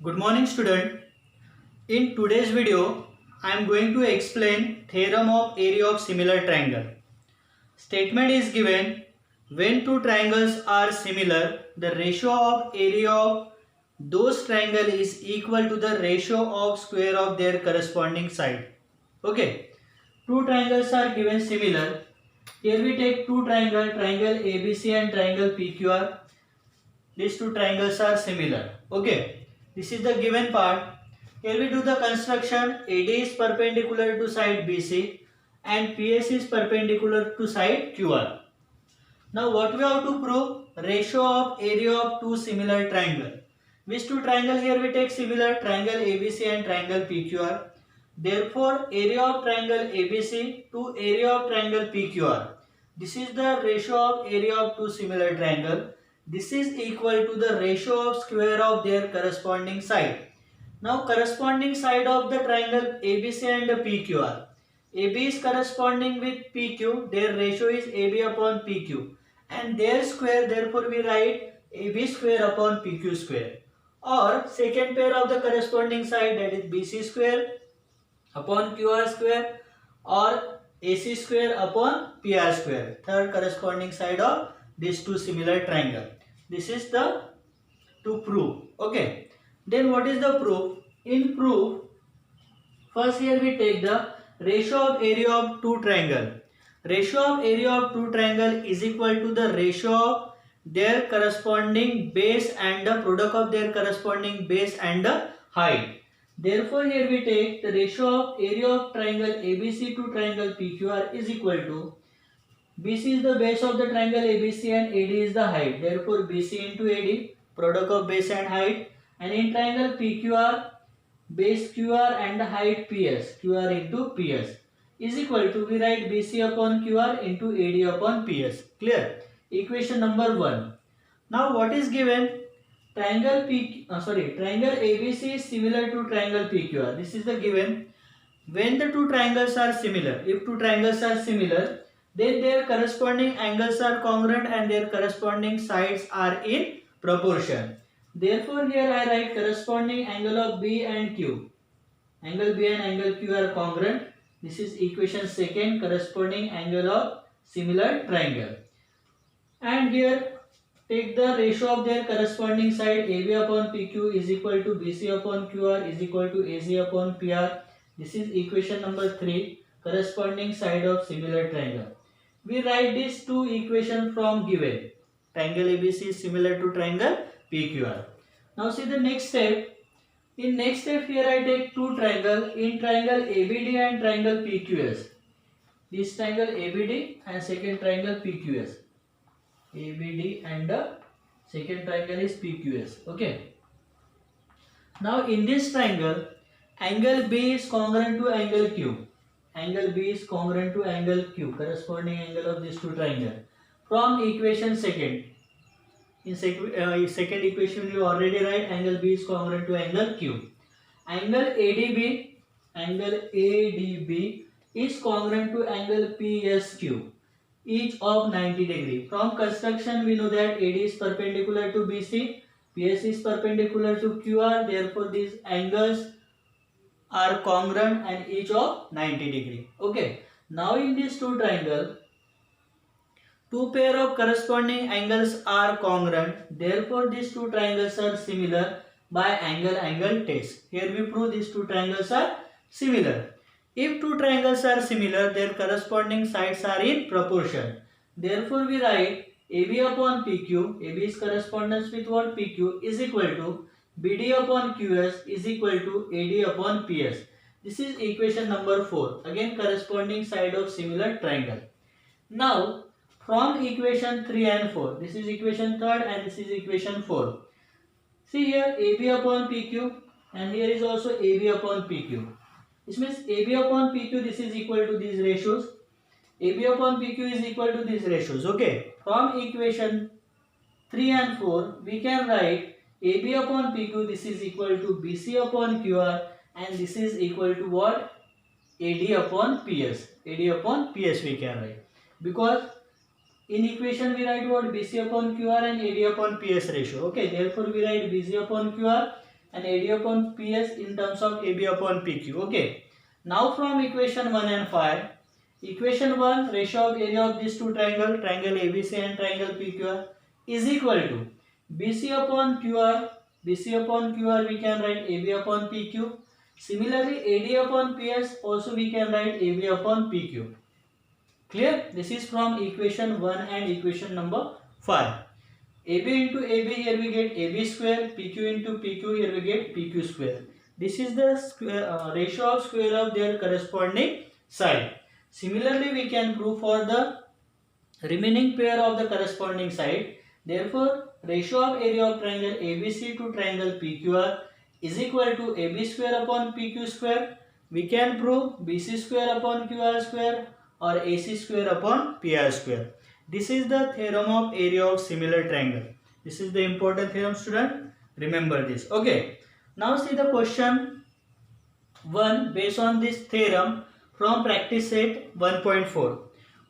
Good morning student. In today's video, I am going to explain theorem of area of similar triangle. Statement is given when two triangles are similar, the ratio of area of those triangle is equal to the ratio of square of their corresponding side. Okay. Two triangles are given similar. Here we take two triangle ABC and triangle PQR. These two triangles are similar. Okay. This is the given part. Here we do the construction. AD is perpendicular to side BC and PS is perpendicular to side QR. Now what we have to prove? Ratio of area of two similar triangle. Which two triangle? Here we take similar triangle ABC and triangle PQR. Therefore area of triangle ABC to area of triangle PQR. This is the ratio of area of two similar triangle. This is equal to the ratio of square of their corresponding side. Now corresponding side of the triangle ABC and PQR. AB is corresponding with PQ, their ratio is AB upon PQ and their square, therefore we write AB square upon PQ square. Or second pair of the corresponding side, that is BC square upon QR square or AC square upon PR square. Third corresponding side of these two similar triangle. This is the to prove. Okay. Then what is the proof? In proof, first here we take the ratio of area of two triangle. Ratio of area of two triangle is equal to the ratio of their corresponding base and the product of their corresponding base and the height. Therefore here we take the ratio of area of triangle ABC to triangle PQR is equal to BC is the base of the triangle ABC and AD is the height. Therefore BC into AD, product of base and height, and in triangle PQR, base QR and height PS, QR into PS is equal to, we write BC upon QR into AD upon PS. Clear? Equation number 1. Now what is given? Triangle triangle ABC is similar to triangle PQR. This is the given. When the two triangles are similar, if two triangles are similar, then their corresponding angles are congruent and their corresponding sides are in proportion. Therefore here I write corresponding angle of B and Q. Angle B and angle Q are congruent. This is equation second, corresponding angle of similar triangle. And here take the ratio of their corresponding side. AB upon PQ is equal to BC upon QR is equal to AC upon PR. This is equation number 3, corresponding side of similar triangle. We write these two equations from given. Triangle ABC is similar to triangle PQR. Now see the next step. In next step here I take two triangle. In triangle ABD and triangle PQS. This triangle ABD and second triangle PQS. ABD and the second triangle is PQS. Okay. Now in this triangle, angle B is congruent to angle Q. Angle B is congruent to angle Q, corresponding angle of these two triangles. From equation second. In second equation you already write angle B is congruent to angle Q. Angle ADB is congruent to angle PSQ, each of 90 degree. From construction we know that AD is perpendicular to BC, PS is perpendicular to QR, therefore these angles are congruent and each of 90 degree. Okay. Now in this two triangle, two pair of corresponding angles are congruent, therefore these two triangles are similar by angle test. Here we prove these two triangles are similar. If two triangles are similar, their corresponding sides are in proportion. Therefore we write AB upon PQ, AB is correspondence with what? PQ is equal to BD upon QS is equal to AD upon PS. This is equation number 4. Again corresponding side of similar triangle. Now from equation 3 and 4, this is equation 3rd and this is equation 4. See here AB upon PQ and here is also AB upon PQ. This means AB upon PQ, this is equal to these ratios. AB upon PQ is equal to these ratios. Okay. From equation 3 and 4, we can write AB upon PQ, this is equal to BC upon QR and this is equal to what? AD upon PS. AD upon PS we can write. Because in equation we write what? BC upon QR and AD upon PS ratio. Okay. Therefore we write BC upon QR and AD upon PS in terms of AB upon PQ. Okay. Now from equation 1 and 5, equation 1, ratio of area of these two triangle ABC and triangle PQR is equal to BC upon QR. BC upon QR we can write AB upon PQ. Similarly, AD upon PS also we can write AB upon PQ. Clear? This is from equation 1 and equation number 5. AB into AB, here we get AB square, PQ into PQ, here we get PQ square. This is the ratio of square of their corresponding side. Similarly, we can prove for the remaining pair of the corresponding side. Therefore, ratio of area of triangle ABC to triangle PQR is equal to AB square upon PQ square. We can prove BC square upon QR square or AC square upon PR square. This is the theorem of area of similar triangle. This is the important theorem, student. Remember this. Okay. Now see the question 1 based on this theorem from practice set 1.4.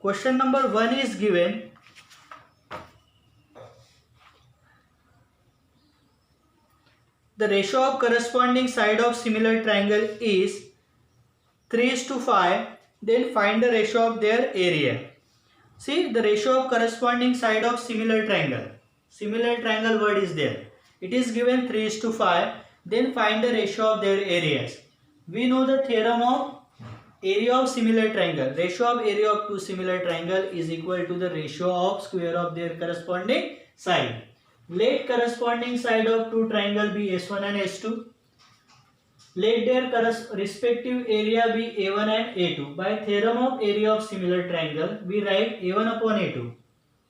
Question number 1 is given. The ratio of corresponding side of similar triangle is 3:5. Then find the ratio of their area. See the ratio of corresponding side of similar triangle. Similar triangle word is there. It is given 3:5. Then find the ratio of their areas. We know the theorem of area of similar triangle. Ratio of area of two similar triangle is equal to the ratio of square of their corresponding side. Let corresponding side of two triangle be S1 and S2. Let their respective area be A1 and A2. By theorem of area of similar triangle, we write A1 upon A2.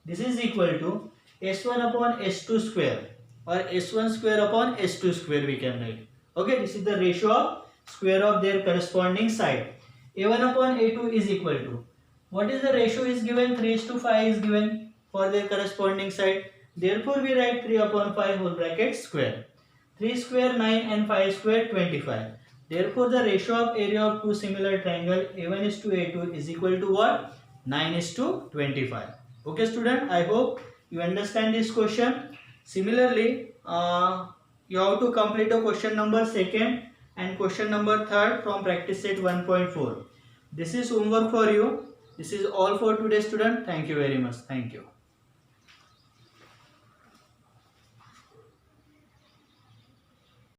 This is equal to S1 upon S2 square or S1 square upon S2 square we can write. Okay, this is the ratio of square of their corresponding side. A1 upon A2 is equal to, what is the ratio is given? 3:5 is given for their corresponding side. Therefore, we write 3 upon 5 whole bracket square. 3 square 9 and 5 square 25. Therefore, the ratio of area of two similar triangle A1 is to A2 is equal to what? 9 is to 25. Okay, student, I hope you understand this question. Similarly, you have to complete the question number 2 and question number 3 from practice set 1.4. This is homework for you. This is all for today, student. Thank you very much. Thank you.